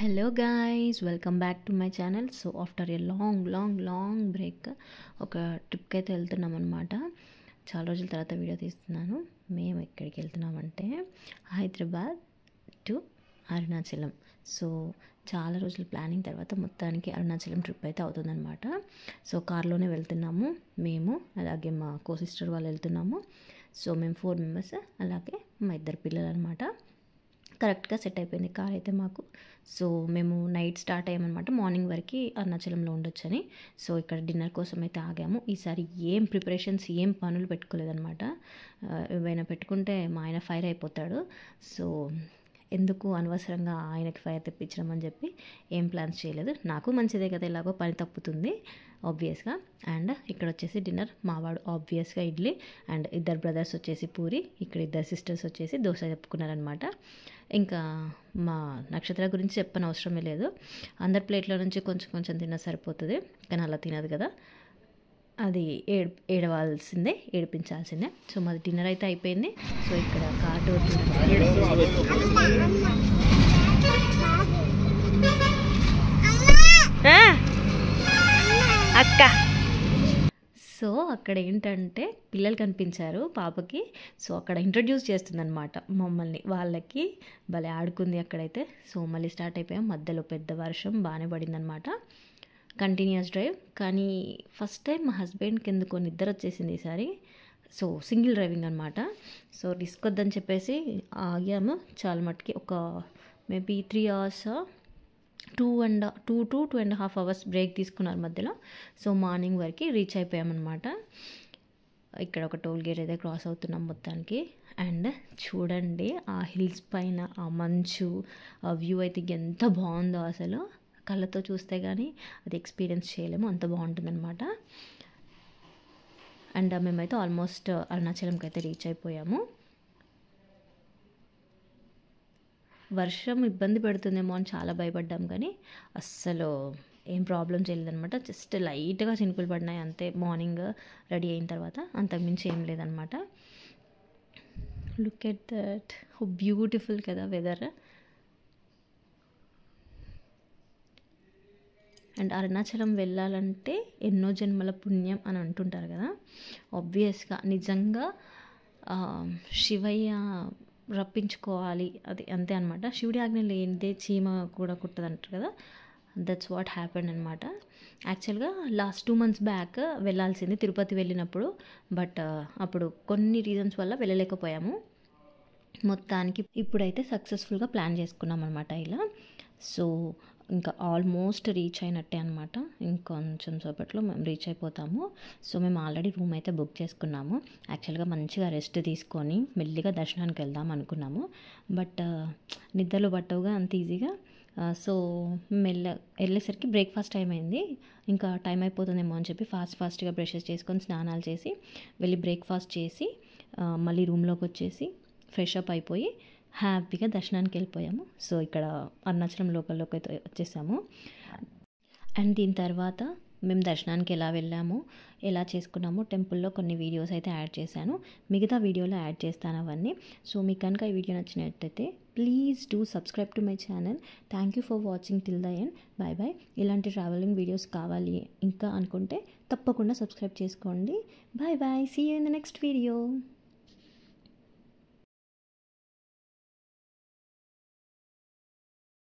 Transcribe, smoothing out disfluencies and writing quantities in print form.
Hello guys, welcome back to my channel. So after a long break ఒక ట్రిప్కి అయితే వెళ్తున్నాం అనమాట. చాలా రోజుల తర్వాత వీడియో తీస్తున్నాను. మేము ఎక్కడికి వెళ్తున్నామంటే హైదరాబాద్ టు అరుణాచలం. సో చాలా రోజుల ప్లానింగ్ తర్వాత మొత్తానికి అరుణాచలం ట్రిప్ అయితే అవుతుందన్నమాట. సో కార్లోనే వెళ్తున్నాము మేము, అలాగే మా కో సిస్టర్ వాళ్ళు వెళ్తున్నాము. సో మేము 4 మెంబర్స్, అలాగే మా 2 పిల్లలు అనమాట. కరెక్ట్గా సెట్ అయిపోయింది కార్ అయితే మాకు. సో మేము నైట్ స్టార్ట్ అయ్యామన్నమాట. మార్నింగ్ వరకు అరుణాచలంలో ఉండొచ్చని. సో ఇక్కడ డిన్నర్ కోసం అయితే ఆగాము. ఈసారి ఏం ప్రిపరేషన్స్, ఏం పనులు పెట్టుకోలేదన్నమాట. ఏవైనా పెట్టుకుంటే మా ఆయన ఫైర్ అయిపోతాడు. సో ఎందుకు అనవసరంగా ఆయనకి ఫైర్ తెప్పించడం అని చెప్పి ఏం ప్లాన్స్ చేయలేదు. నాకు మంచిదే కదా, ఎలాగో పని తప్పుతుంది ఆబ్వియస్గా. అండ్ ఇక్కడ వచ్చేసి డిన్నర్, మావాడు ఆబ్వియస్గా ఇడ్లీ, అండ్ 2 బ్రదర్స్ వచ్చేసి పూరి, ఇక్కడ 2 సిస్టర్స్ వచ్చేసి దోశ చెప్పుకున్నారనమాట. ఇంకా మా నక్షత్ర గురించి చెప్పని అవసరమే లేదు. అందరి ప్లేట్లో నుంచి కొంచెం తిన్నా సరిపోతుంది, కానీ అలా తినదు కదా, అది ఏడవాల్సిందే, ఏడిపించాల్సిందే. సో మాది డిన్నర్ అయితే అయిపోయింది. సో ఇక్కడ కార్ డోర్ అక్క. సో అక్కడ ఏంటంటే పిల్లలు కనిపించారు పాపకి. సో అక్కడ ఇంట్రడ్యూస్ చేస్తుందన్నమాట మమ్మల్ని వాళ్ళకి. భలే ఆడుకుంది అక్కడైతే. సో మళ్ళీ స్టార్ట్ అయిపోయాం. మధ్యలో పెద్ద వర్షం బాగానే పడిందనమాట. Continuous drive. కానీ ఫస్ట్ టైం మా హస్బెండ్కి ఎందుకో నిద్ర వచ్చేసింది ఈసారి. సో సింగిల్ డ్రైవింగ్ అనమాట. సో రిస్క్ వద్దని చెప్పేసి ఆగాము. చాలా మట్టుకి ఒక maybe 3 hours, 2 to 2.5 hours break తీసుకున్నారు మధ్యలో. సో మార్నింగ్ వరకు రీచ్ అయిపోయామన్నమాట. ఇక్కడ ఒక టోల్ గేట్ అయితే క్రాస్ అవుతున్నాం మొత్తానికి. అండ్ చూడండి ఆ హిల్స్ పైన ఆ మంచు, ఆ వ్యూ అయితే ఎంత బాగుందో అసలు. కళ్ళతో చూస్తే కానీ అది ఎక్స్పీరియన్స్ చేయలేము, అంత బాగుంటుందన్నమాట. అండ్ మేమైతే ఆల్మోస్ట్ అరుణాచలంకి అయితే రీచ్ అయిపోయాము. వర్షం ఇబ్బంది పెడుతుందేమో అని చాలా భయపడ్డాం, కానీ అస్సలు ఏం ప్రాబ్లం చేయలేదన్నమాట. జస్ట్ లైట్గా చినుకులు పడినాయి అంతే మార్నింగ్ రెడీ అయిన తర్వాత, అంతకుమించి ఏం లేదనమాట. Look at that, how beautiful కదా వెదర్. అండ్ అరుణాచలం వెళ్ళాలంటే ఎన్నో జన్మల పుణ్యం అని అంటుంటారు కదా. ఆబ్వియస్గా నిజంగా శివయ్య రప్పించుకోవాలి, అది అంతే అనమాట. శివుడి ఆజ్ఞ లేనిదే చీమ కూడా కుట్టదంటారు కదా. దట్స్ వాట్ హ్యాపెండ్ అనమాట. యాక్చువల్గా లాస్ట్ 2 months బ్యాక్ వెళ్ళాల్సింది తిరుపతి వెళ్ళినప్పుడు. బట్ అప్పుడు కొన్ని రీజన్స్ వల్ల వెళ్ళలేకపోయాము. మొత్తానికి ఇప్పుడైతే సక్సెస్ఫుల్గా ప్లాన్ చేసుకున్నాం అనమాట ఇలా. సో ఇంకా ఆల్మోస్ట్ రీచ్ అయినట్టే అనమాట. ఇంకొంచెం సేపట్లో మేము రీచ్ అయిపోతాము. సో మేము ఆల్రెడీ రూమ్ అయితే బుక్ చేసుకున్నాము. యాక్చువల్గా మంచిగా రెస్ట్ తీసుకొని మెల్లిగా దర్శనానికి వెళ్దాం అనుకున్నాము. బట్ నిద్రలో పట్టవుగా అంత ఈజీగా. సో వెళ్ళేసరికి బ్రేక్ఫాస్ట్ టైం అయింది. ఇంకా టైం అయిపోతుందేమో అని చెప్పి ఫాస్ట్గా బ్రషెస్ చేసుకొని స్నానాలు చేసి వెళ్ళి బ్రేక్ఫాస్ట్ చేసి మళ్ళీ రూమ్లోకి వచ్చేసి ఫ్రెష్ అప్ అయిపోయి హ్యాపీగా దర్శనానికి వెళ్ళిపోయాము. సో ఇక్కడ అరుణాచలం లోకల్లోకి అయితే వచ్చేసాము. అండ్ దీని తర్వాత మేము దర్శనానికి ఎలా వెళ్ళాము, ఎలా చేసుకున్నాము టెంపుల్లో కొన్ని వీడియోస్ అయితే యాడ్ చేశాను. మిగతా వీడియోలో యాడ్ చేస్తాను అవన్నీ. సో మీకు కనుక ఈ వీడియో నచ్చినట్టయితే please do subscribe to my channel. Thank you for watching till the end. Bye. ఇలాంటి ట్రావెలింగ్ వీడియోస్ కావాలి ఇంకా అనుకుంటే తప్పకుండా సబ్స్క్రైబ్ చేసుకోండి. Bye. See you in the next video.